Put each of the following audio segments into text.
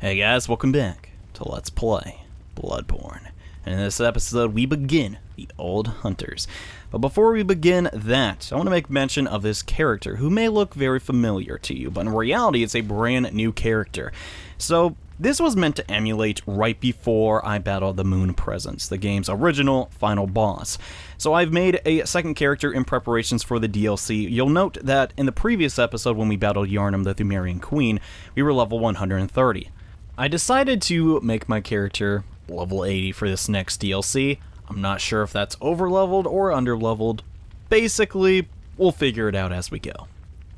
Hey guys, welcome back to Let's Play Bloodborne. And in this episode, we begin the Old Hunters. But before we begin that, I want to make mention of this character, who may look very familiar to you, but in reality, it's a brand new character. So, this was meant to emulate right before I battled the Moon Presence, the game's original final boss. So I've made a second character in preparations for the DLC. You'll note that in the previous episode when we battled Yharnam, the Thumerian Queen, we were level 130. I decided to make my character level 80 for this next DLC. I'm not sure if that's over-leveled or under-leveled. Basically, we'll figure it out as we go.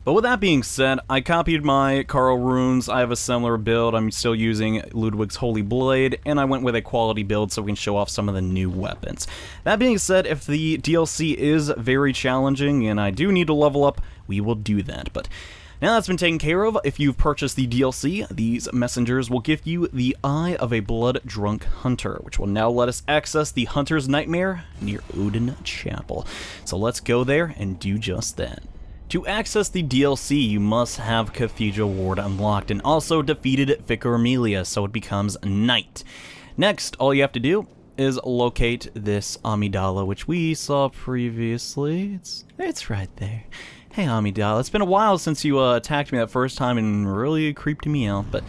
But with that being said, I copied my Carl runes. I have a similar build. I'm still using Ludwig's Holy Blade, and I went with a quality build so we can show off some of the new weapons. That being said, if the DLC is very challenging and I do need to level up, we will do that. But now that's been taken care of, if you've purchased the DLC, these messengers will give you the Eye of a Blood-Drunk Hunter, which will now let us access the Hunter's Nightmare near Odin Chapel. So let's go there and do just that. To access the DLC, you must have Cathedral Ward unlocked and also defeated Vicar Amelia, so it becomes night. Next, all you have to do is locate this Amidala, which we saw previously. It's right there. Hey Amidala, it's been a while since you attacked me that first time and really creeped me out, but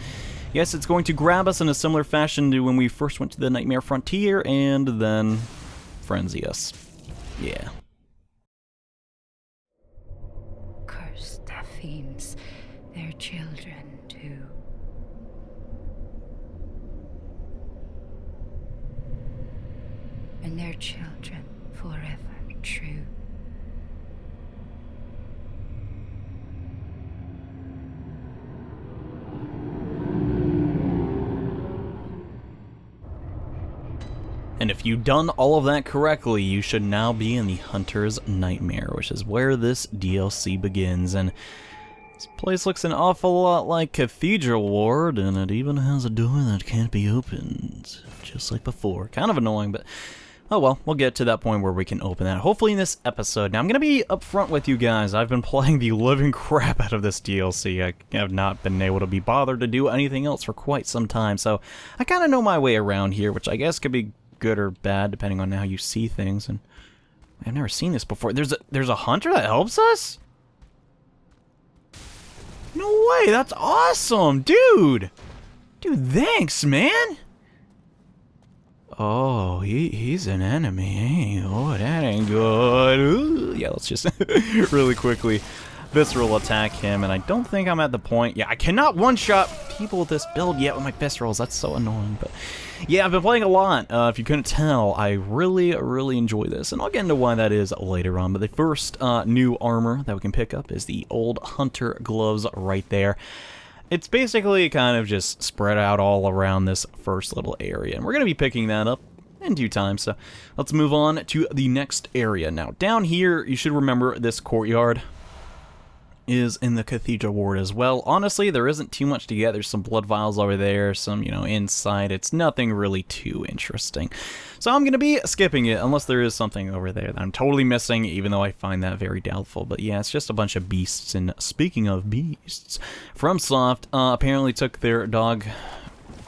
yes, it's going to grab us in a similar fashion to when we first went to the Nightmare Frontier and then frenzy us. Yeah. Cursed fiends, their children too. And their children forever true. And if you've done all of that correctly, you should now be in the Hunter's Nightmare, which is where this DLC begins. And this place looks an awful lot like Cathedral Ward, and it even has a door that can't be opened, just like before. Kind of annoying, but oh well, we'll get to that point where we can open that, hopefully in this episode. Now, I'm going to be upfront with you guys. I've been playing the living crap out of this DLC. I have not been able to be bothered to do anything else for quite some time, so I kind of know my way around here, which I guess could be good or bad depending on how you see things. And I've never seen this before. There's a hunter that helps us? No way, that's awesome, dude. Dude, thanks, man. Oh, he's an enemy, ain't he? Oh, that ain't good. Ooh. Yeah, let's just really quickly visceral attack him, and I don't think I'm at the point. Yeah, I cannot one-shot people with this build yet with my viscerals. That's so annoying, but yeah, I've been playing a lot. If you couldn't tell, I really enjoy this, and I'll get into why that is later on. But the first new armor that we can pick up is the Old Hunter gloves right there. It's basically kind of just spread out all around this first little area, and we're going to be picking that up in due time, so let's move on to the next area. Now, down here, you should remember this courtyard is in the Cathedral Ward as well. Honestly, there isn't too much to get. There's some blood vials over there, some, inside. It's nothing really too interesting. So I'm going to be skipping it, unless there is something over there that I'm totally missing, even though I find that very doubtful. But yeah, it's just a bunch of beasts. And speaking of beasts, FromSoft apparently took their dog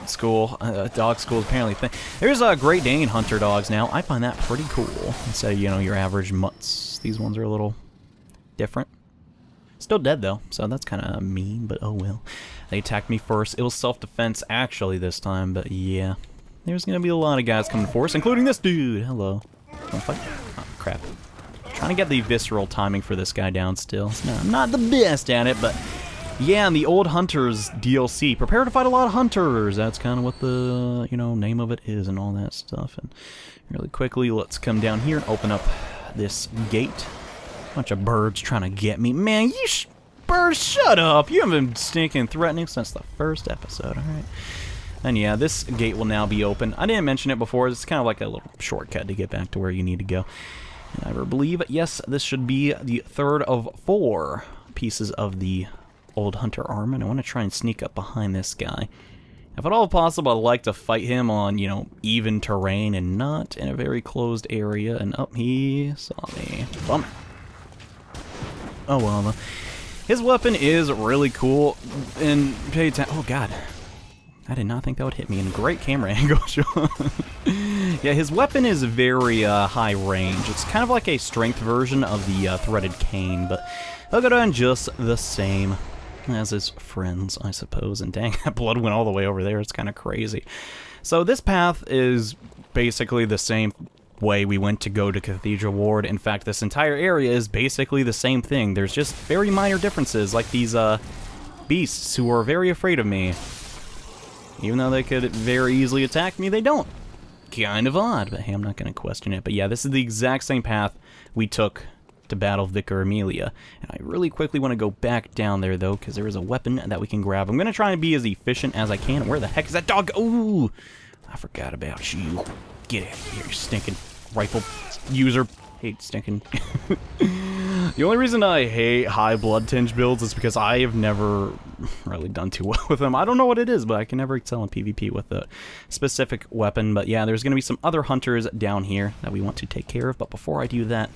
school apparently. There's Great Dane hunter dogs now. I find that pretty cool. Instead of, your average mutts. These ones are a little different. Still dead though, so that's kind of mean, but oh well. They attacked me first. It was self-defense actually this time, but yeah. There's gonna be a lot of guys coming for us, including this dude. Hello. Wanna fight? Oh, crap. Trying to get the visceral timing for this guy down still. I'm not the best at it, but yeah, in the Old Hunters DLC, prepare to fight a lot of hunters. That's kind of what the, name of it is and all that stuff. And really quickly, let's come down here and open up this gate. Bunch of birds trying to get me. Man, you birds, shut up! You haven't been stinking threatening since the first episode, alright? And yeah, this gate will now be open. I didn't mention it before. It's kind of like a little shortcut to get back to where you need to go. And I believe, yes, this should be the third of 4 pieces of the Old Hunter armor. And I want to try and sneak up behind this guy. If at all possible, I'd like to fight him on, even terrain and not in a very closed area. And he saw me. Bummer. Oh well, his weapon is really cool, and pay attention. Oh god, I did not think that would hit me, and great camera angle. Yeah, his weapon is very high range. It's kind of like a strength version of the threaded cane, but he'll go down just the same as his friends, I suppose. And dang, that blood went all the way over there. It's kind of crazy. So this path is basically the same way we went to go to Cathedral Ward. In fact, this entire area is basically the same thing. There's just very minor differences, like these beasts who are very afraid of me. Even though they could very easily attack me, they don't. Kind of odd, but hey, I'm not going to question it. But yeah, this is the exact same path we took to battle Vicar Amelia. And I really quickly want to go back down there, though, because there is a weapon that we can grab. I'm going to try and be as efficient as I can. Where the heck is that dog? Ooh, I forgot about you. Get out of here, you stinking rifle user. Hate stinking. The only reason I hate high blood tinge builds is because I have never really done too well with them. I don't know what it is, but I can never excel in PvP with a specific weapon. But yeah, there's going to be some other hunters down here that we want to take care of. But before I do that,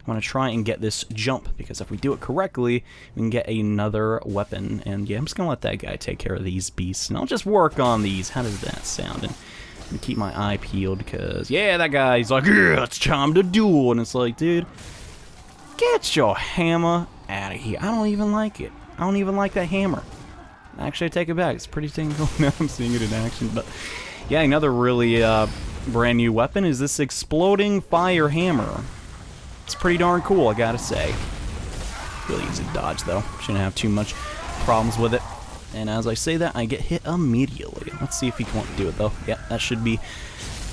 I want to try and get this jump, because if we do it correctly, we can get another weapon. And yeah, I'm just going to let that guy take care of these beasts, and I'll just work on these. How does that sound? And keep my eye peeled, because yeah, that guy's like, yeah, it's time to duel. And it's like, dude, get your hammer out of here. I don't even like it. I don't even like that hammer. Actually, I take it back. It's pretty dang cool. Now I'm seeing it in action. But yeah, another really brand new weapon is this exploding fire hammer. It's pretty darn cool, I gotta say. Really easy to dodge, though. Shouldn't have too much problems with it. And as I say that, I get hit immediately. Let's see if he can do it, though. Yeah, that should be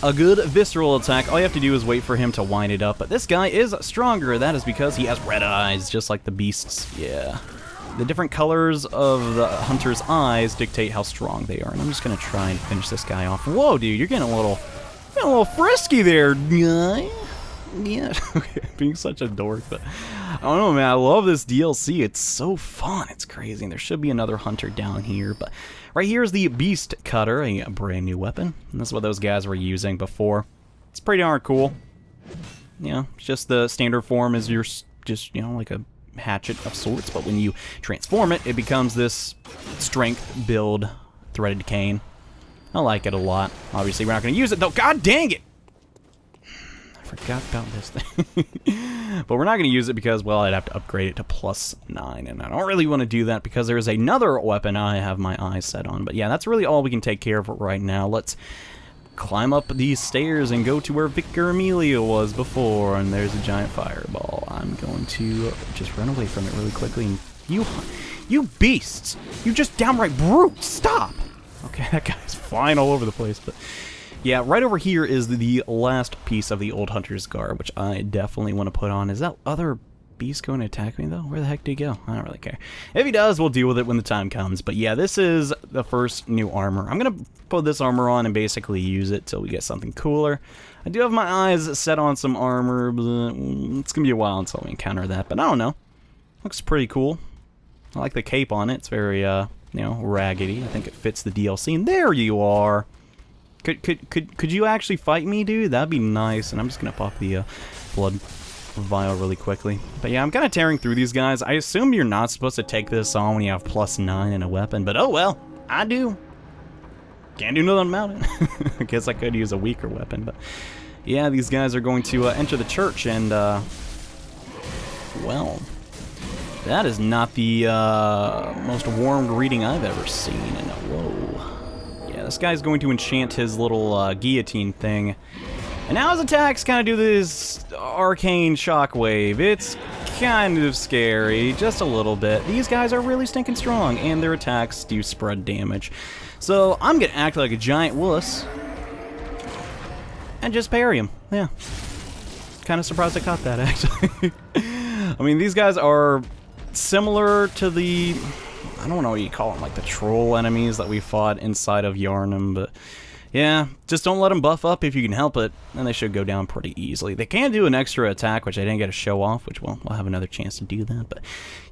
a good visceral attack. All you have to do is wait for him to wind it up. But this guy is stronger. That is because he has red eyes, just like the beasts. Yeah. The different colors of the hunter's eyes dictate how strong they are. And I'm just going to try and finish this guy off. Whoa, dude, you're getting a little frisky there, guy. Yeah, being such a dork, but I don't know, man. I love this DLC. It's so fun. It's crazy. And there should be another hunter down here, but right here is the Beast Cutter, a brand new weapon. And this is what those guys were using before. It's pretty darn cool. Yeah, it's just the standard form is your just, you know, like a hatchet of sorts, but when you transform it, it becomes this strength build threaded cane. I like it a lot. Obviously, we're not going to use it, though. God dang it! Forgot about this thing. But we're not going to use it because, well, I'd have to upgrade it to +9, and I don't really want to do that because there's another weapon I have my eyes set on. But yeah, that's really all we can take care of right now. Let's climb up these stairs and go to where Vicar Amelia was before, and there's a giant fireball. I'm going to just run away from it really quickly. And you beasts! You just downright brutes! Stop! Okay, that guy's flying all over the place, but yeah, right over here is the last piece of the Old Hunter's garb, which I definitely want to put on. Is that other beast going to attack me, though? Where the heck did he go? I don't really care. If he does, we'll deal with it when the time comes. But yeah, this is the first new armor. I'm going to put this armor on and basically use it till we get something cooler. I do have my eyes set on some armor, but it's going to be a while until we encounter that. But I don't know. Looks pretty cool. I like the cape on it. It's very, you know, raggedy. I think it fits the DLC. And there you are. Could you actually fight me, dude? That'd be nice. And I'm just gonna pop the blood vial really quickly. But yeah, I'm kind of tearing through these guys. I assume you're not supposed to take this on when you have +9 in a weapon, but oh well, I do. Can't do nothing about it. I guess I could use a weaker weapon, but yeah, these guys are going to enter the church, and well, that is not the most warm greeting I've ever seen. And whoa. This guy's going to enchant his little guillotine thing. And now his attacks kind of do this arcane shockwave. It's kind of scary, just a little bit. These guys are really stinking strong, and their attacks do spread damage. So I'm going to act like a giant wuss and just parry him. Yeah. Kind of surprised I caught that, actually. I mean, these guys are similar to the, I don't know what you call them, like the troll enemies that we fought inside of Yharnam, but yeah, just don't let them buff up if you can help it, and they should go down pretty easily. They can do an extra attack, which I didn't get to show off, which, well, we'll have another chance to do that, but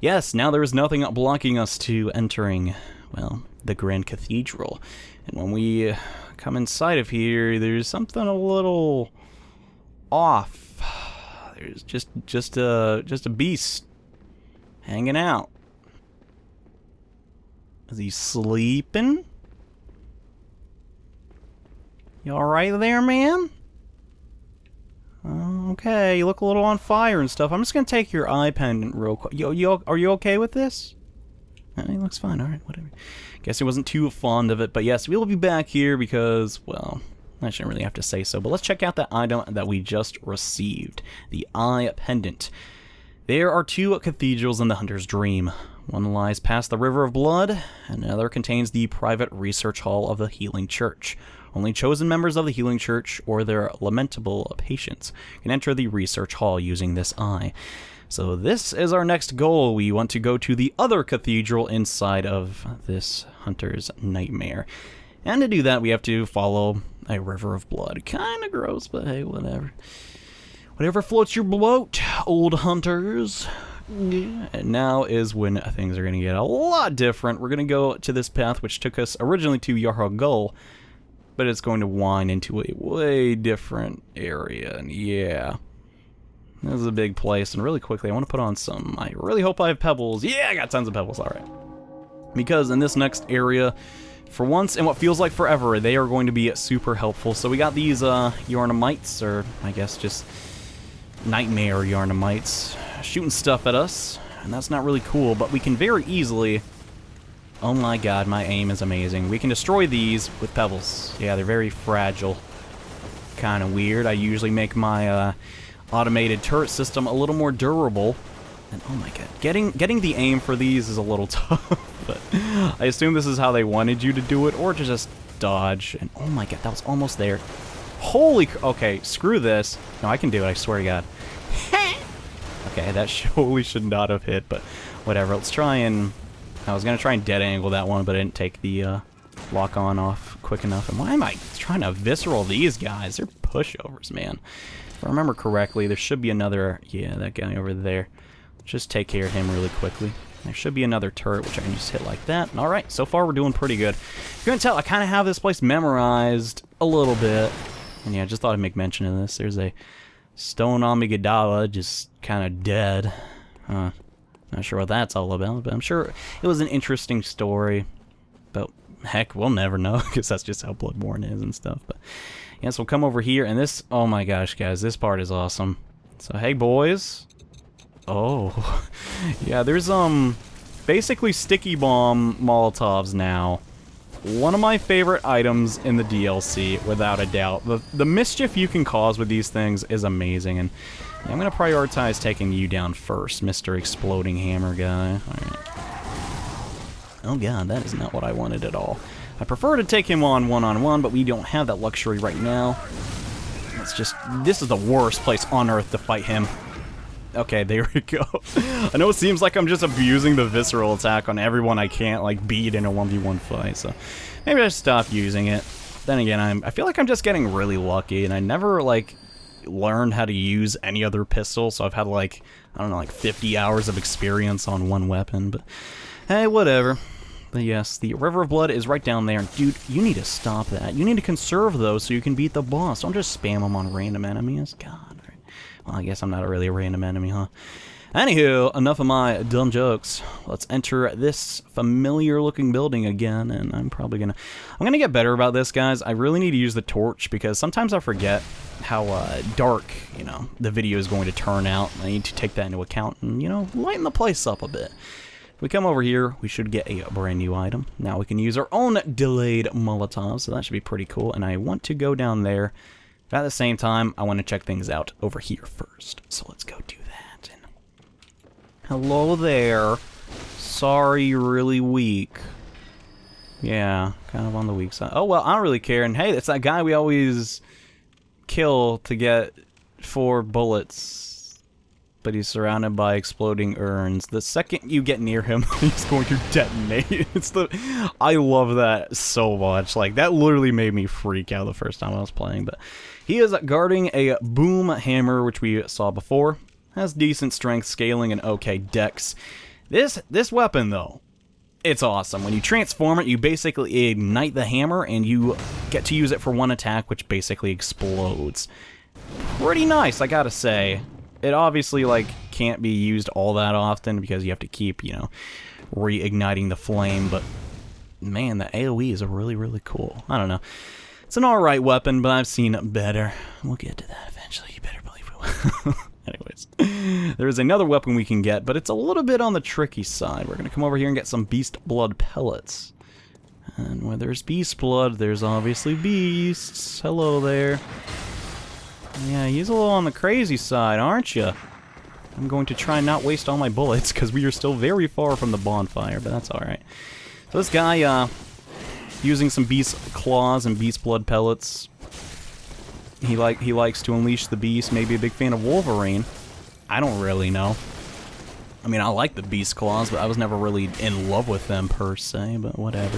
yes, now there is nothing blocking us to entering, well, the Grand Cathedral. And when we come inside of here, there's something a little off. There's just a beast hanging out. Is he sleeping? You alright there, man? Okay, you look a little on fire and stuff. I'm just gonna take your eye pendant real quick. Are you okay with this? He looks fine, alright, whatever. Guess he wasn't too fond of it, but yes, we will be back here because, well, I shouldn't really have to say so, but let's check out that item that we just received. The eye pendant. There are 2 cathedrals in the Hunter's Dream. One lies past the River of Blood, and another contains the private research hall of the Healing Church. Only chosen members of the Healing Church or their lamentable patients can enter the research hall using this eye. So this is our next goal. We want to go to the other cathedral inside of this Hunter's Nightmare. And to do that, we have to follow a river of blood. Kinda gross, but hey, whatever. Whatever floats your boat, old hunters. Yeah. And now is when things are going to get a lot different. We're going to go to this path, which took us originally to Yarhal Gull, but it's going to wind into a way different area. And yeah, this is a big place. And really quickly, I want to put on some, I really hope I have pebbles. Yeah, I got tons of pebbles, alright. Because in this next area, for once, in what feels like forever, they are going to be super helpful. So we got these Yarnamites, or I guess just nightmare Yarnamites, shooting stuff at us, and that's not really cool, but we can very easily, oh my god, my aim is amazing, we can destroy these with pebbles. Yeah, they're very fragile. Kind of weird. I usually make my automated turret system a little more durable. And oh my god, getting the aim for these is a little tough, but I assume this is how they wanted you to do it, or to just dodge. And oh my god, that was almost there. Holy, okay, screw this. No, I can do it, I swear to god. Okay, that surely should not have hit, but whatever. Let's try and, I was gonna try and dead angle that one, but I didn't take the lock on off quick enough. And why am I trying to visceral these guys? They're pushovers, man. If I remember correctly, there should be another, yeah, that guy over there. Just take care of him really quickly. There should be another turret, which I can just hit like that. Alright, so far we're doing pretty good. You can tell, I kind of have this place memorized a little bit. And yeah, I just thought I'd make mention of this. There's a stone amygdala just kind of dead. Not sure what that's all about, but I'm sure it was an interesting story. But heck, we'll never know, because that's just how Bloodborne is and stuff. But yes, we'll come over here, and this, oh my gosh, guys, this part is awesome. So hey, boys. Oh, yeah, there's, basically sticky bomb Molotovs now. One of my favorite items in the DLC, without a doubt. The mischief you can cause with these things is amazing, and yeah, I'm gonna prioritize taking you down first, Mr. Exploding Hammer guy. Alright. Oh god, that is not what I wanted at all. I prefer to take him on one-on-one, but we don't have that luxury right now. It's just, this is the worst place on earth to fight him. Okay, there we go. I know it seems like I'm just abusing the visceral attack on everyone I can't, like, beat in a 1v1 fight, so maybe I should stop using it. Then again, I feel like I'm just getting really lucky, and I never, like, learned how to use any other pistol, so I've had, like, I don't know, like 50 hours of experience on one weapon, but hey, whatever. But yes, the River of Blood is right down there, and dude, you need to stop that. You need to conserve those so you can beat the boss. Don't just spam them on random enemies. God. Well, I guess I'm not really a random enemy, huh? Anywho, enough of my dumb jokes. Let's enter this familiar-looking building again, and I'm gonna get better about this, guys. I really need to use the torch, because sometimes I forget how dark, you know, the video is going to turn out. I need to take that into account and, you know, lighten the place up a bit. If we come over here, we should get a brand new item. Now we can use our own delayed Molotov, so that should be pretty cool, and I want to go down there. But at the same time, I want to check things out over here first. So let's go do that. And hello there. Sorry you're really weak. Yeah, kind of on the weak side. Oh, well, I don't really care. And hey, it's that guy we always kill to get 4 bullets. But he's surrounded by exploding urns. The second you get near him, he's going to detonate. I love that so much. Like, that literally made me freak out the first time I was playing. But he is guarding a boom hammer, which we saw before. Has decent strength, scaling, and okay dex. This weapon, though, it's awesome. When you transform it, you basically ignite the hammer, and you get to use it for one attack, which basically explodes. Pretty nice, I gotta say. It obviously, like, can't be used all that often because you have to keep, you know, reigniting the flame, but man, the AoE is really, really cool. I don't know. It's an alright weapon, but I've seen better. We'll get to that eventually, you better believe we will. Anyways, there is another weapon we can get, but it's a little bit on the tricky side. We're going to come over here and get some beast blood pellets. And where there's beast blood, there's obviously beasts. Hello there. Yeah, he's a little on the crazy side, aren't you? I'm going to try and not waste all my bullets, because we are still very far from the bonfire, but that's alright. So this guy, using some beast claws and beast blood pellets, he likes to unleash the beast. Maybe a big fan of Wolverine. I don't really know. I mean, I like the beast claws, but I was never really in love with them per se, but whatever.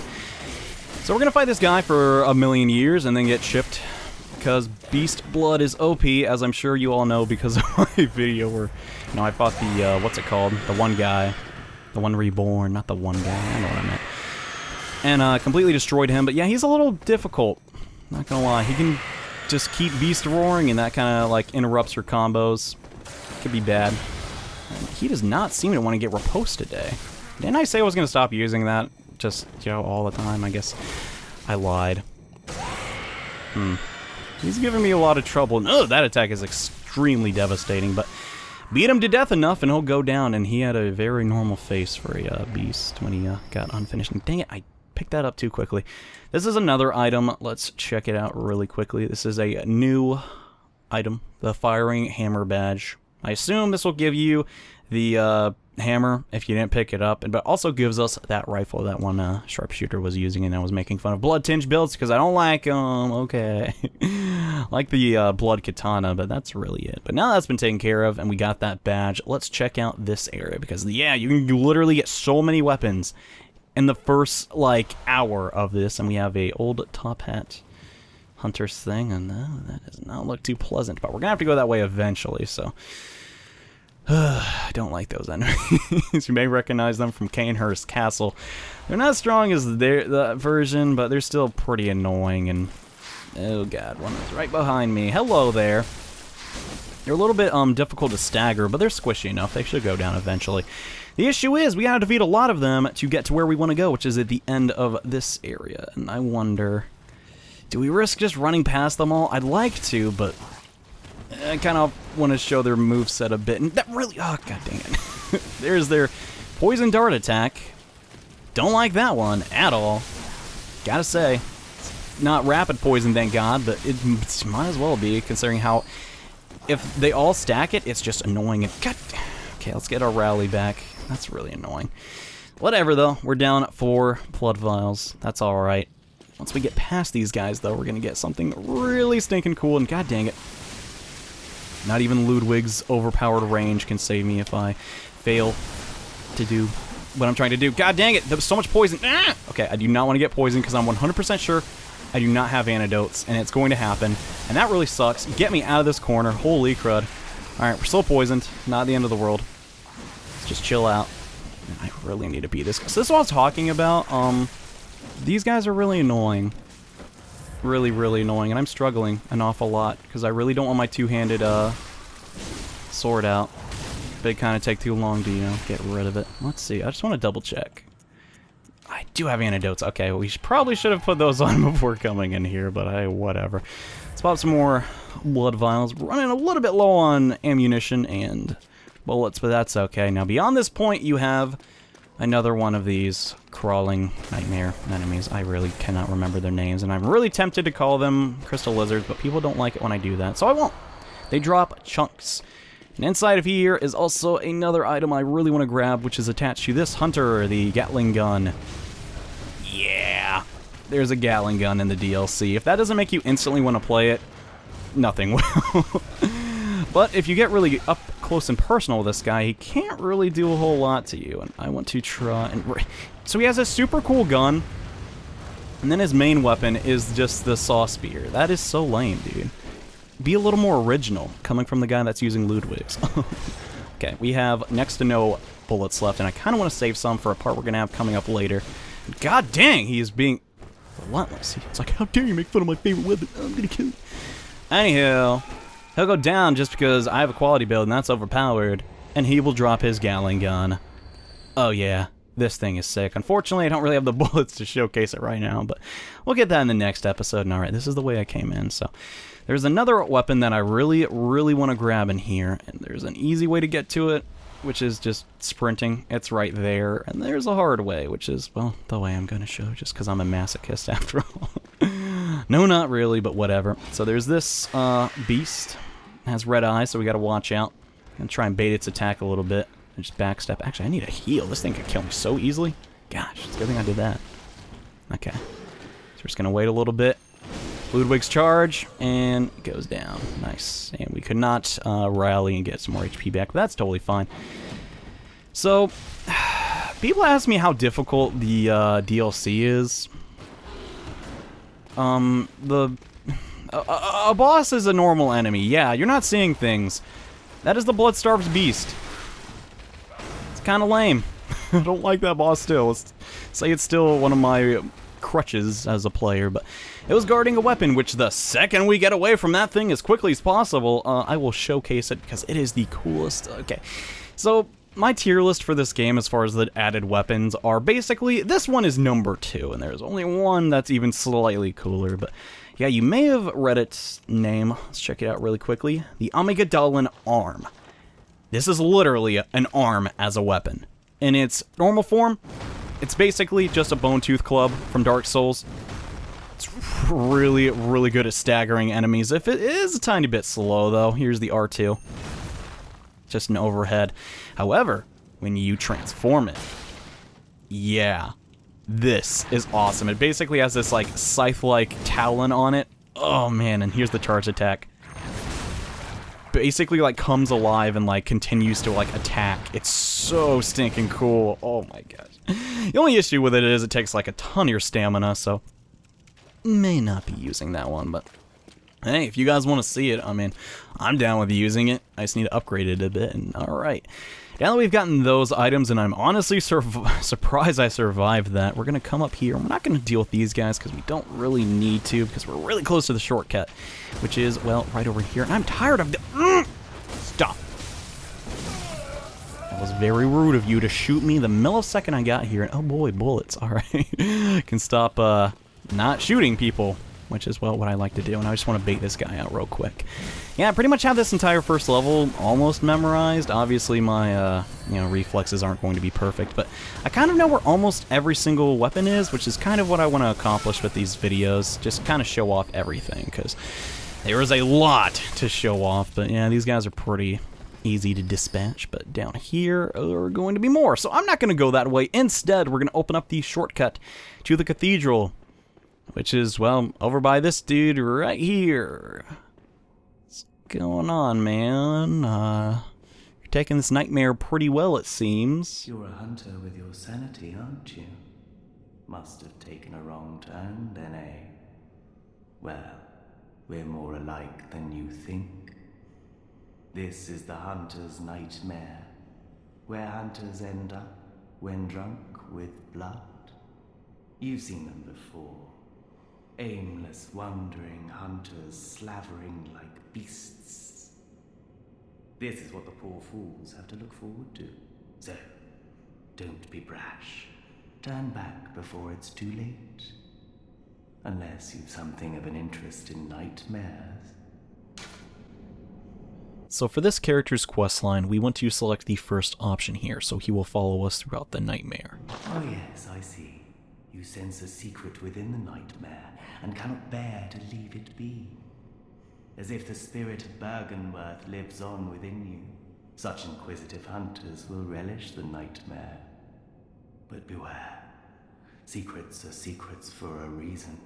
So we're gonna fight this guy for 1,000,000 years and then get shipped, because beast blood is OP, as I'm sure you all know because of my video where, you know, I fought the, what's it called? The one guy. The one reborn, not the one guy, I know what I meant. And, completely destroyed him, but yeah, he's a little difficult. Not gonna lie, he can just keep beast roaring, and that kind of, like, interrupts your combos. Could be bad. And he does not seem to want to get riposte today. Didn't I say I was gonna stop using that? Just, you know, all the time, I guess. I lied. He's giving me a lot of trouble. Oh, that attack is extremely devastating, but beat him to death enough and he'll go down, and he had a very normal face for a beast when he got unfinished. And dang it, I picked that up too quickly. This is another item. Let's check it out really quickly. This is a new item, the firing hammer badge. I assume this will give you the hammer if you didn't pick it up, but also gives us that rifle that one sharpshooter was using, and I was making fun of blood tinge builds because I don't like them. Okay. Like the blood katana, but that's really it. But now that's been taken care of and we got that badge, let's check out this area, because yeah, you can literally get so many weapons in the first like hour of this. And we have a old top hat hunter's thing, and that does not look too pleasant, but we're gonna have to go that way eventually. So I don't like those enemies. You may recognize them from Canehurst Castle. They're not as strong as the version, but they're still pretty annoying. And oh god, one is right behind me. Hello there. They're a little bit difficult to stagger, but they're squishy enough. They should go down eventually. The issue is we gotta defeat a lot of them to get to where we want to go, which is at the end of this area. And I wonder, do we risk just running past them all? I'd like to, but I kind of want to show their moveset a bit. And that really, oh god dang it. There's their poison dart attack. Don't like that one at all. Gotta say, it's not rapid poison, thank god, but it might as well be, considering how, if they all stack it, it's just annoying. And god, okay, let's get our rally back. That's really annoying. Whatever though, we're down 4 blood vials. That's alright. Once we get past these guys though, we're gonna get something really stinking cool, and god dang it, not even Ludwig's overpowered range can save me if I fail to do what I'm trying to do. God dang it, there was so much poison. Ah! Okay, I do not want to get poisoned because I'm 100% sure I do not have antidotes, and it's going to happen. And that really sucks. Get me out of this corner. Holy crud. Alright, we're still poisoned. Not the end of the world. Let's just chill out. I really need to beat this. So this is what I was talking about. These guys are really annoying. Really, really annoying, and I'm struggling an awful lot because I really don't want my two-handed sword out. They kind of take too long to, you know, get rid of it. Let's see. I just want to double check. I do have antidotes. Okay, we probably should have put those on before coming in here, but whatever. Let's pop some more blood vials. We're running a little bit low on ammunition and bullets, but that's okay. Now, beyond this point, you have another one of these crawling nightmare enemies. I really cannot remember their names, and I'm really tempted to call them crystal lizards, but people don't like it when I do that, so I won't. They drop chunks. And inside of here is also another item I really want to grab, which is attached to this hunter, the Gatling gun. Yeah, there's a Gatling gun in the DLC. If that doesn't make you instantly want to play it, nothing will. But if you get really up close and personal with this guy, he can't really do a whole lot to you. And I want to try and... So he has a super cool gun, and then his main weapon is just the saw spear. That is so lame, dude. Be a little more original, coming from the guy that's using Ludwig's. Okay, we have next to no bullets left, and I kind of want to save some for a part we're going to have coming up later. God dang, he is being relentless. It's like, how dare you make fun of my favorite weapon? I'm going to kill you. Anyhow, he'll go down just because I have a quality build, and that's overpowered, and he will drop his Gatling gun. Oh yeah, This thing is sick. Unfortunately, I don't really have the bullets to showcase it right now, but we'll get that in the next episode. And alright, this is the way I came in. So there's another weapon that I really, really want to grab in here, and there's an easy way to get to it, which is just sprinting. It's right there. And there's a hard way, which is, well, the way I'm going to show, just because I'm a masochist after all. No, not really, but whatever. So there's this beast. It has red eyes, so we got to watch out. And try and bait its attack a little bit. And just backstep. Actually, I need a heal. This thing could kill me so easily. Gosh, it's a good thing I did that. Okay. So we're just going to wait a little bit. Ludwig's charge, and it goes down. Nice. And we could not rally and get some more HP back, but that's totally fine. So, people ask me how difficult the DLC is. A boss is a normal enemy. Yeah, you're not seeing things. That is the blood-starved beast. It's kind of lame. I don't like that boss still. Let's say it's still one of my crutches as a player, but it was guarding a weapon, which the second we get away from that thing as quickly as possible, I will showcase it because it is the coolest. Okay, so my tier list for this game as far as the added weapons are basically, this one is number 2, and there's only one that's even slightly cooler, but yeah, you may have read its name. Let's check it out really quickly. The Amygdalin Arm. This is literally an arm as a weapon. In its normal form, it's basically just a bone tooth club from Dark Souls. It's really, really good at staggering enemies. If it is a tiny bit slow, though, here's the R2. Just an overhead. However, when you transform it, yeah, this is awesome. It basically has this, like, scythe-like talon on it. Oh, man, and here's the charge attack. Basically, like, comes alive and, like, continues to, like, attack. It's so stinking cool. Oh, my gosh. The only issue with it is it takes, like, a ton of your stamina, so may not be using that one, but hey, if you guys want to see it, I mean, I'm down with using it. I just need to upgrade it a bit, and alright. Now that we've gotten those items, and I'm honestly surprised I survived that, we're going to come up here. We're not going to deal with these guys because we don't really need to, because we're really close to the shortcut, which is, well, right over here. And I'm tired of the... Stop. That was very rude of you to shoot me the millisecond I got here. And oh boy, bullets. Alright. Can stop not shooting people, which is, well, what I like to do. And I just want to bait this guy out real quick. Yeah, I pretty much have this entire first level almost memorized. Obviously, my, reflexes aren't going to be perfect, but I kind of know where almost every single weapon is, which is kind of what I want to accomplish with these videos. Just kind of show off everything, because there is a lot to show off. But yeah, these guys are pretty easy to dispatch, but down here are going to be more. So I'm not going to go that way. Instead, we're going to open up the shortcut to the cathedral, which is, well, over by this dude right here. What's going on, man? You're taking this nightmare pretty well, it seems. You're a hunter with your sanity, aren't you? Must have taken a wrong turn, then, eh? Well, we're more alike than you think. This is the hunter's nightmare, where hunters end up when drunk with blood. You've seen them before. Aimless, wandering hunters slavering like beasts. This is what the poor fools have to look forward to. So, don't be brash. Turn back before it's too late. Unless you've something of an interest in nightmares. So for this character's questline, we want to select the first option here, so he will follow us throughout the nightmare. Oh yes, I see. You sense a secret within the nightmare, and cannot bear to leave it be. As if the spirit of Bergenworth lives on within you. Such inquisitive hunters will relish the nightmare. But beware. Secrets are secrets for a reason,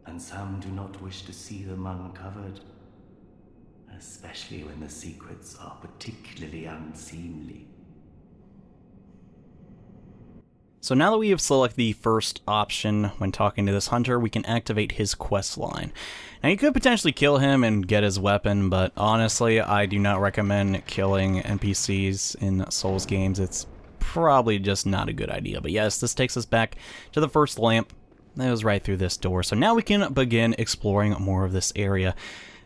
and some do not wish to see them uncovered. Especially when the secrets are particularly unseemly. So now that we have selected the first option when talking to this hunter, we can activate his quest line. Now you could potentially kill him and get his weapon, but honestly, I do not recommend killing NPCs in Souls games. It's probably just not a good idea. But yes, this takes us back to the first lamp. That was right through this door. So now we can begin exploring more of this area.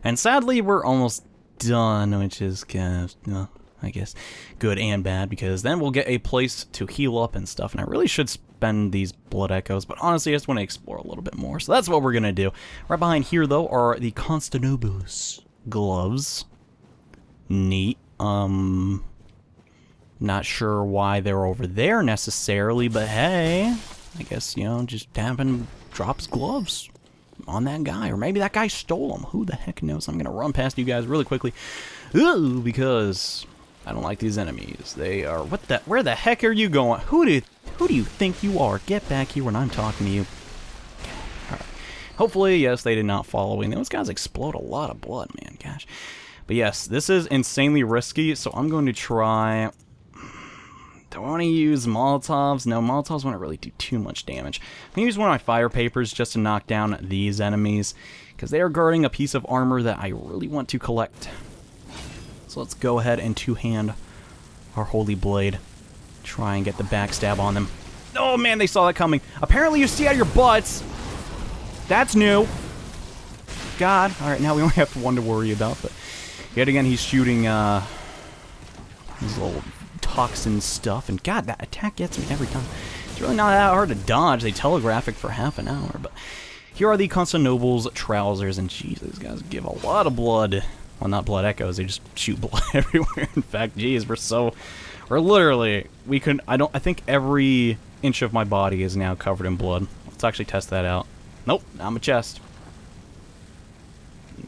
And sadly, we're almost done, which is kind of, I guess. Good and bad, because then we'll get a place to heal up and stuff, and I really should spend these blood echoes, but honestly, I just want to explore a little bit more, so that's what we're going to do. Right behind here, though, are the Constantinople's gloves. Neat. Not sure why they're over there necessarily, but hey, I guess, you know, just happen to drop his gloves on that guy, or maybe that guy stole them. Who the heck knows? I'm gonna run past you guys really quickly, ooh, because I don't like these enemies. They are, what the, where the heck are you going? Who do you think you are? Get back here when I'm talking to you. Alright. Hopefully, yes, they did not follow me. Those guys explode a lot of blood, man, gosh. But yes, this is insanely risky, so I'm going to try. Do I want to use Molotovs? No, Molotovs won't really do too much damage. I'm going to use one of my fire papers just to knock down these enemies, because they are guarding a piece of armor that I really want to collect. So let's go ahead and two-hand our holy blade. Try and get the backstab on them. Oh man, they saw that coming. Apparently you see out of your butts. That's new. God. Alright, now we only have one to worry about, but yet again he's shooting these little toxin stuff, and God, that attack gets me every time. It's really not that hard to dodge. They telegraph it for half an hour, but here are the Constantinople's trousers, and geez, these guys give a lot of blood. Well, not blood echoes, they just shoot blood everywhere. In fact, geez, we're literally, I think every inch of my body is now covered in blood. Let's actually test that out. Nope, not my chest.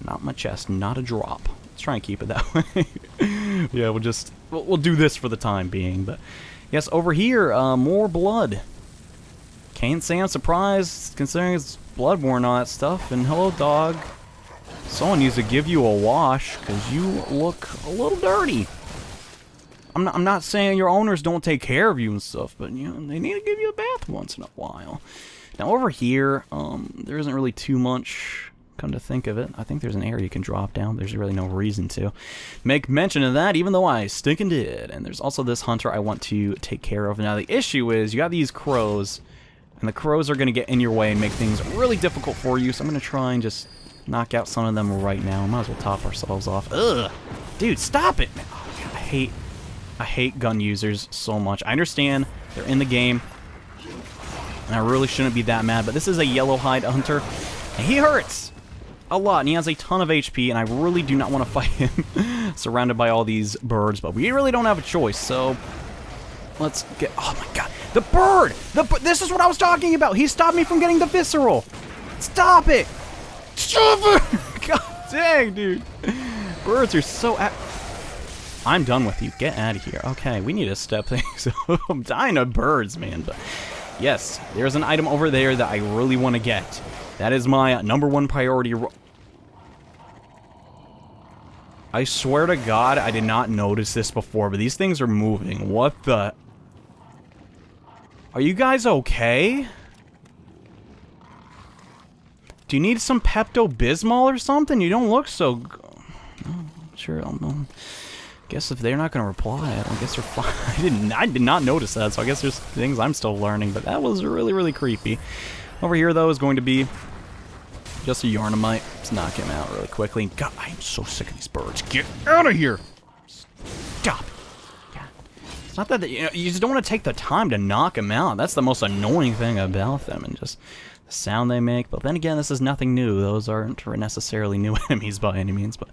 Not my chest, not a drop. Let's try and keep it that way. Yeah, we'll do this for the time being, but yes, over here, more blood. Can't say I'm surprised, considering it's Bloodborne and all that stuff, and hello, dog. Someone needs to give you a wash, because you look a little dirty. I'm not saying your owners don't take care of you and stuff, but, you know, they need to give you a bath once in a while. Now, over here, there isn't really too much. Come to think of it, I think there's an area you can drop down. There's really no reason to make mention of that, even though I stinking did. And there's also this hunter I want to take care of. Now, the issue is you got these crows, and the crows are going to get in your way and make things really difficult for you, so I'm going to try and just knock out some of them right now. Might as well top ourselves off. Ugh! Dude, stop it! Man. Oh, God, I hate gun users so much. I understand they're in the game, and I really shouldn't be that mad, but this is a yellowhide hunter, and he hurts a lot, and he has a ton of HP, and I really do not want to fight him surrounded by all these birds, but we really don't have a choice, so let's get, oh my God, the bird! This is what I was talking about! He stopped me from getting the visceral! Stop it! Stop it! God dang, dude. Birds are so I'm done with you. Get out of here. Okay, we need to step things up. I'm dying of birds, man, but yes, there's an item over there that I really want to get. That is my #1 priority. I swear to God, I did not notice this before, but these things are moving. What the? Are you guys okay? Do you need some Pepto-Bismol or something? You don't look so... Oh, sure, I don't know. Guess if they're not going to reply, I guess they're fine. I did not notice that, so I guess there's things I'm still learning, but that was really, really creepy. Over here, though, is going to be just a Yarnamite. Let's knock him out really quickly. God, I am so sick of these birds. Get out of here! Stop. God. It's not that, you just don't want to take the time to knock them out. That's the most annoying thing about them, and just the sound they make. But then again, this is nothing new. Those aren't necessarily new enemies by any means, but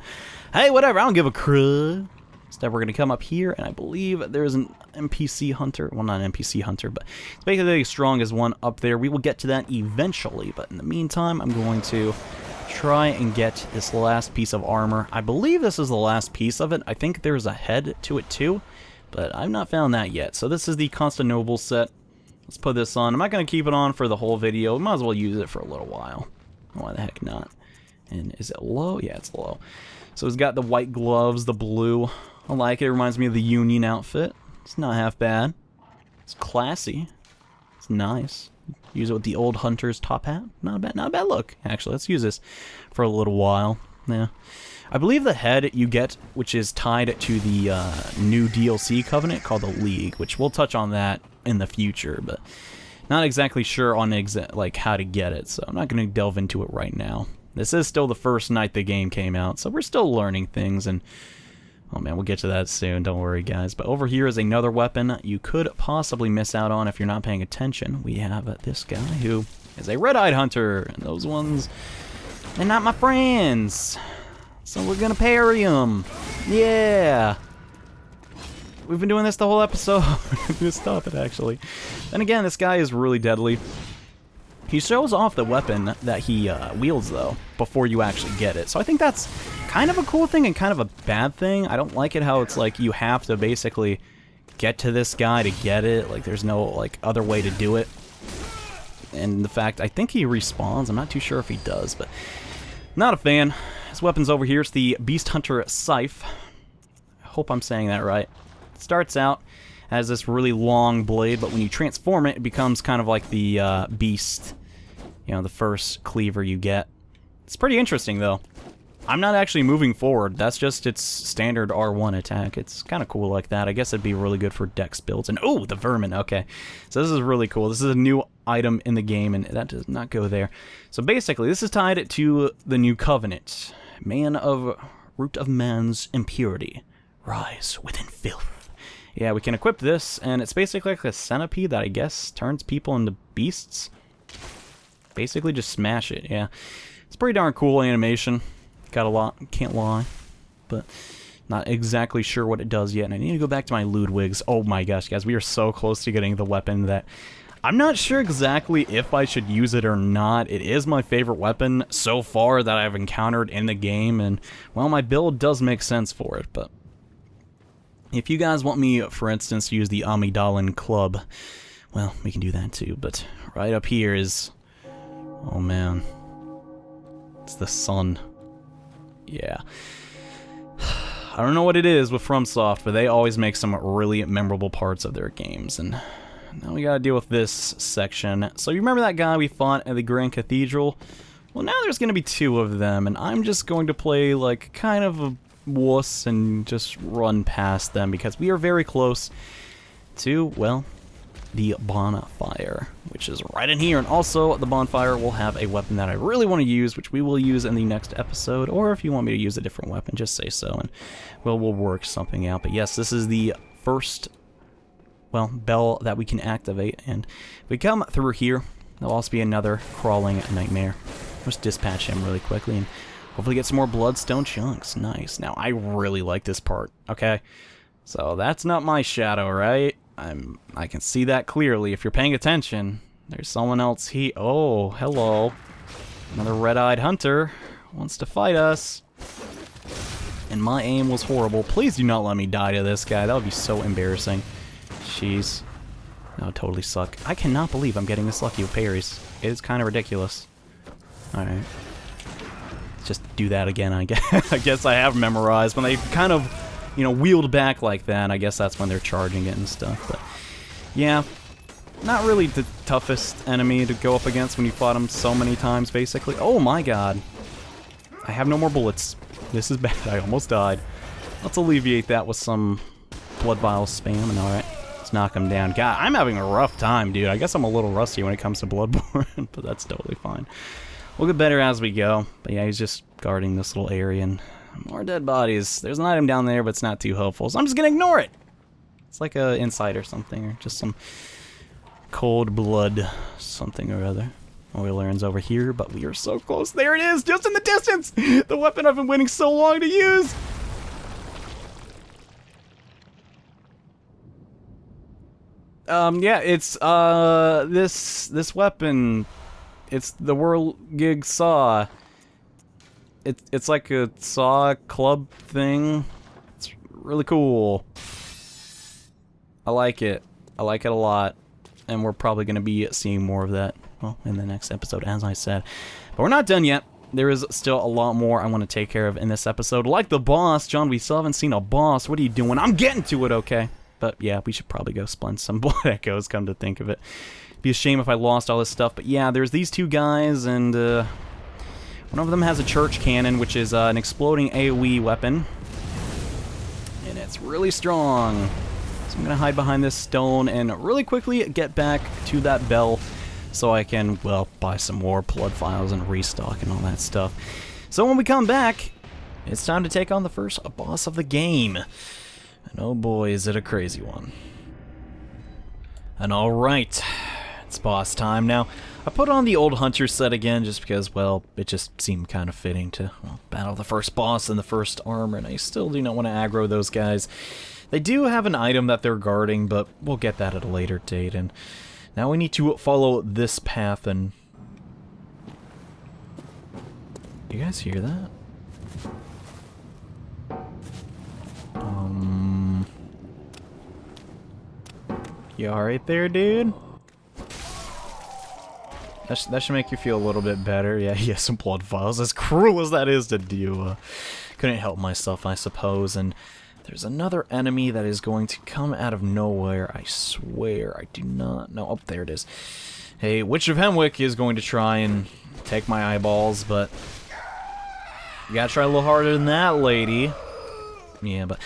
hey, whatever. I don't give a crud. Instead, we're going to come up here, and I believe there's an NPC hunter. Well, not an NPC hunter, but it's basically as strong as one up there. We will get to that eventually, but in the meantime, I'm going to try and get this last piece of armor. I believe this is the last piece of it. I think there's a head to it, too, but I've not found that yet. So this is the Constantinople set. Let's put this on. I'm not going to keep it on for the whole video. We might as well use it for a little while. Why the heck not? And is it low? Yeah, it's low. So it's got the white gloves, the blue. I like it. It reminds me of the Union outfit. It's not half bad. It's classy. It's nice. Use it with the Old Hunters top hat. Not a bad look, actually. Let's use this for a little while. Yeah. I believe the head you get, which is tied to the new DLC covenant called the League, which we'll touch on that in the future, but not exactly sure on like how to get it, so I'm not going to delve into it right now. This is still the first night the game came out, so we're still learning things, and Oh man, we'll get to that soon, don't worry guys. But over here is another weapon you could possibly miss out on if you're not paying attention. We have this guy who is a red-eyed hunter, and those ones, they're not my friends. So we're gonna parry them. Yeah! We've been doing this the whole episode. I'm gonna stop it actually. And again, this guy is really deadly. He shows off the weapon that he wields, though, before you actually get it. So I think that's kind of a cool thing and kind of a bad thing. I don't like it how it's like you have to basically get to this guy to get it. Like, there's no, like, other way to do it. And the fact, I think he respawns. I'm not too sure if he does, but not a fan. His weapon's over here. It's the Beast Hunter Scythe. I hope I'm saying that right. It starts out as this really long blade, but when you transform it, it becomes kind of like the beast, you know, the first cleaver you get. It's pretty interesting, though. I'm not actually moving forward. That's just its standard R1 attack. It's kind of cool like that. I guess it'd be really good for dex builds. And, oh, the vermin. Okay. So this is really cool. This is a new item in the game, and that does not go there. So basically, this is tied to the new covenant. Man of root of man's impurity. Rise within filth. Yeah, we can equip this, and it's basically like a centipede that I guess turns people into beasts. Basically just smash it, yeah. It's pretty darn cool animation. Got a lot, can't lie. But not exactly sure what it does yet, and I need to go back to my Ludwigs. Oh my gosh, guys, we are so close to getting the weapon that I'm not sure exactly if I should use it or not. It is my favorite weapon so far that I've encountered in the game, and, well, my build does make sense for it, but if you guys want me, for instance, to use the Amygdalin Club, well, we can do that too, but right up here is, oh man, it's the sun. Yeah. I don't know what it is with FromSoft, but they always make some really memorable parts of their games, and now we gotta deal with this section. So you remember that guy we fought at the Grand Cathedral? Well, now there's gonna be two of them, and I'm just going to play, like, kind of a wuss and just run past them because we are very close to, well, the bonfire, which is right in here. And also, the bonfire will have a weapon that I really want to use, which we will use in the next episode, or if you want me to use a different weapon, just say so, and we'll work something out. But yes, this is the first, well, bell that we can activate, and if we come through here, there'll also be another crawling nightmare. Let's dispatch him really quickly, and hopefully get some more bloodstone chunks. Nice. Now, I really like this part, okay? So, that's not my shadow, right? I can see that clearly. If you're paying attention, there's someone else here. Oh, hello. Another red-eyed hunter wants to fight us. And my aim was horrible. Please do not let me die to this guy. That would be so embarrassing. Jeez. That would totally suck. I cannot believe I'm getting this lucky with parries. It is kind of ridiculous. Alright. Just do that again, I guess. I guess I have memorized. When they kind of, you know, wheeled back like that, I guess that's when they're charging it and stuff. But yeah, not really the toughest enemy to go up against when you fought him so many times, basically. Oh my god. I have no more bullets. This is bad. I almost died. Let's alleviate that with some blood vial spam, and alright. Let's knock him down. God, I'm having a rough time, dude. I guess I'm a little rusty when it comes to Bloodborne, but that's totally fine. We'll get better as we go. But yeah, he's just guarding this little area, and more dead bodies. There's an item down there, but it's not too helpful, so I'm just gonna ignore it. It's like a insight or something, or just some cold blood something or other. Oil urns over here, but we are so close. There it is, just in the distance! The weapon I've been waiting so long to use! Yeah, it's, this weapon. It's the Whirlgig Saw. It's like a saw club thing. It's really cool. I like it. I like it a lot. And we're probably going to be seeing more of that, well, in the next episode, as I said. But we're not done yet. There is still a lot more I want to take care of in this episode. Like the boss. John, we still haven't seen a boss. What are you doing? I'm getting to it, okay? But yeah, we should probably go splint some blood echoes, come to think of it. It'd be a shame if I lost all this stuff. But yeah, there's these two guys, and one of them has a church cannon, which is an exploding AoE weapon. And it's really strong. So I'm going to hide behind this stone and really quickly get back to that bell so I can, well, buy some more blood vials and restock and all that stuff. So when we come back, It's time to take on the first boss of the game. And oh boy, is it a crazy one. And alright, it's boss time now. I put on the Old Hunters set again just because, well, it just seemed kind of fitting to battle the first boss in the first armor, and I still do not want to aggro those guys. They do have an item that they're guarding, but we'll get that at a later date. And now we need to follow this path, and... You guys hear that? You alright there, dude? That should make you feel a little bit better. Yeah, he has some blood vials. As cruel as that is to do, couldn't help myself, I suppose. And there's another enemy that is going to come out of nowhere. I swear, I do not know. Oh, there it is. Hey, Witch of Hemwick is going to try and take my eyeballs, but you gotta try a little harder than that, lady. Yeah, but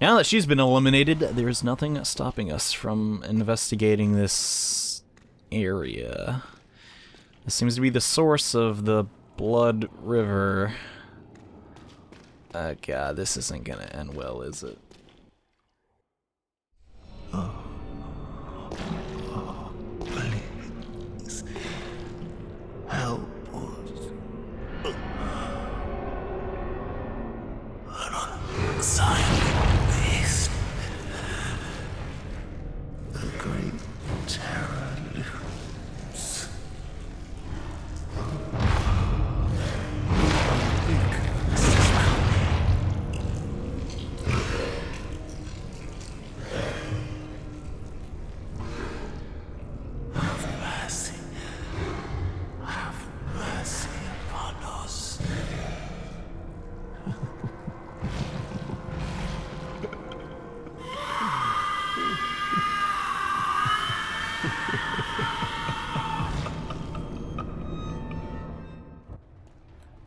now that she's been eliminated, there's nothing stopping us from investigating this area. This seems to be the source of the Blood River. God, this isn't gonna end well, is it? Please. Help us. An silent beast. The great terror looms.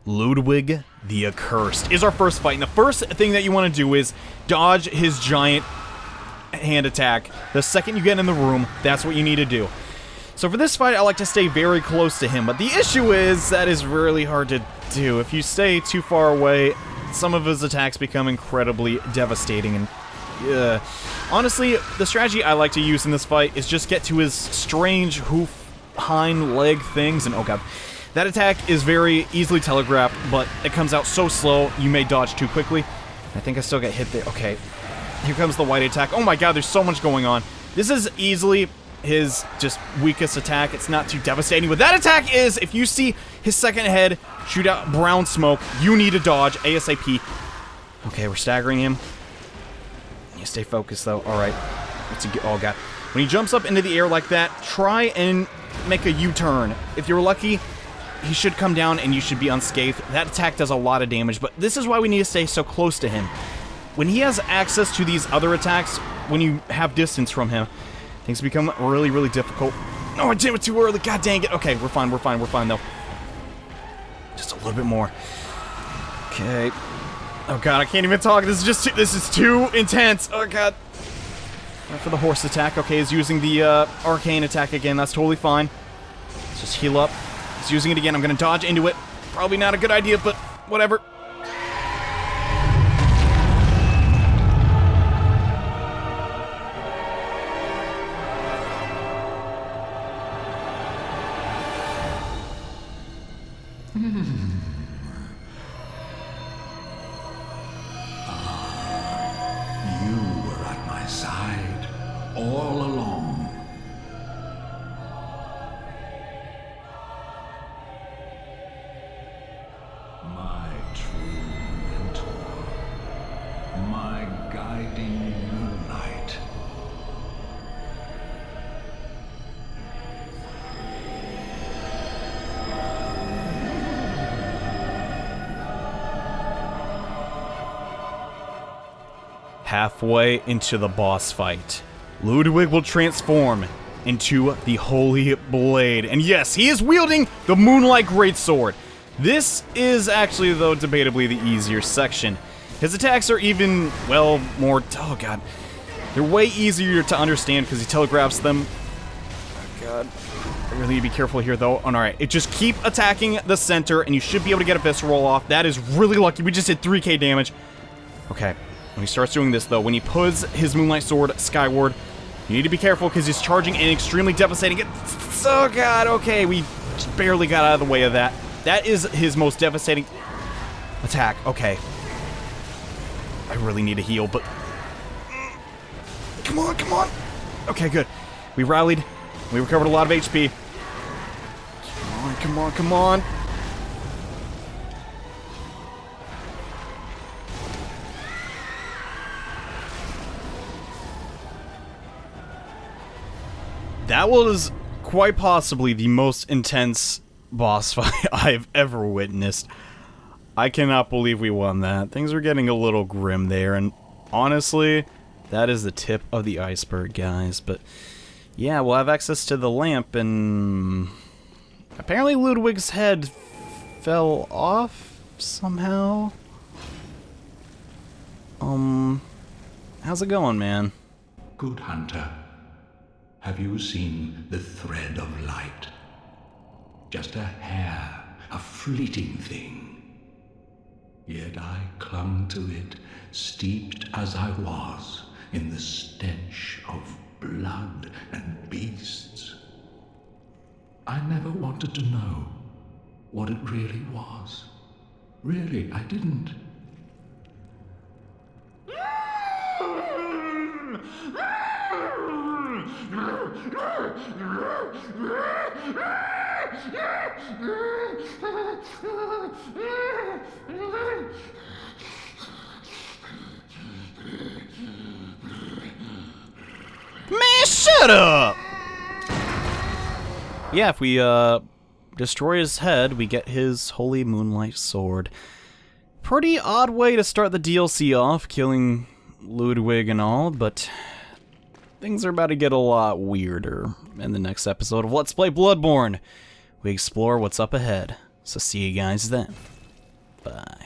Ludwig the Accursed is our first fight, and the first thing that you want to do is dodge his giant hand attack. The second you get in the room, that's what you need to do. So for this fight, I like to stay very close to him, but the issue is that is really hard to do. If you stay too far away, some of his attacks become incredibly devastating, and honestly, the strategy I like to use in this fight is just get to his strange hoof hind leg things, and oh god. That attack is very easily telegraphed, but it comes out so slow, you may dodge too quickly. I think I still get hit there. Okay, here comes the white attack. Oh my god, there's so much going on. This is easily his just weakest attack. It's not too devastating. What that attack is, if you see his second head shoot out brown smoke, you need to dodge ASAP. Okay, we're staggering him. You stay focused though. Alright. Oh god. When he jumps up into the air like that, try and make a U-turn. If you're lucky, he should come down and you should be unscathed. That attack does a lot of damage, but this is why we need to stay so close to him. When he has access to these other attacks, when you have distance from him, things become really, really difficult. Oh, I did it too early. God dang it. Okay, we're fine though. Just a little bit more. Okay. Oh god, I can't even talk. This is too intense. Oh god. Right for the horse attack. Okay, he's using the arcane attack again. That's totally fine. Let's just heal up. He's using it again. I'm going to dodge into it. Probably not a good idea, but whatever. You were at my side all along. My true mentor, my guiding moonlight. Halfway into the boss fight, Ludwig will transform into the Holy Blade. And yes, he is wielding the Moonlight Greatsword. This is actually, though, debatably the easier section. His attacks are even, well, more... Oh, God. They're way easier to understand because he telegraphs them. Oh, God. really need to be careful here, though. Oh, alright. Just keep attacking the center, and you should be able to get a visceral off. That is really lucky. We just did 3k damage. Okay. When he starts doing this, though, when he puts his moonlight sword skyward, you need to be careful because he's charging and extremely devastating. Oh, God. Okay, we just barely got out of the way of that. That is his most devastating attack. Okay. I really need to heal, but... Come on, come on. Okay, good. We rallied. We recovered a lot of HP. Come on, come on, come on. That was quite possibly the most intense boss fight I've ever witnessed. I cannot believe we won that. Things are getting a little grim there, and honestly, that is the tip of the iceberg, guys. But yeah, we'll have access to the lamp, and apparently Ludwig's head fell off somehow. How's it going, man? Good hunter, have you seen the thread of light? Just a hair, a fleeting thing. Yet I clung to it, steeped as I was in the stench of blood and beasts. I never wanted to know what it really was. Really, I didn't. Man, shut up! Yeah, if we, destroy his head, we get his holy moonlight sword. Pretty odd way to start the DLC off, killing Ludwig and all, but things are about to get a lot weirder in the next episode of Let's Play Bloodborne. We explore what's up ahead, so see you guys then. Bye.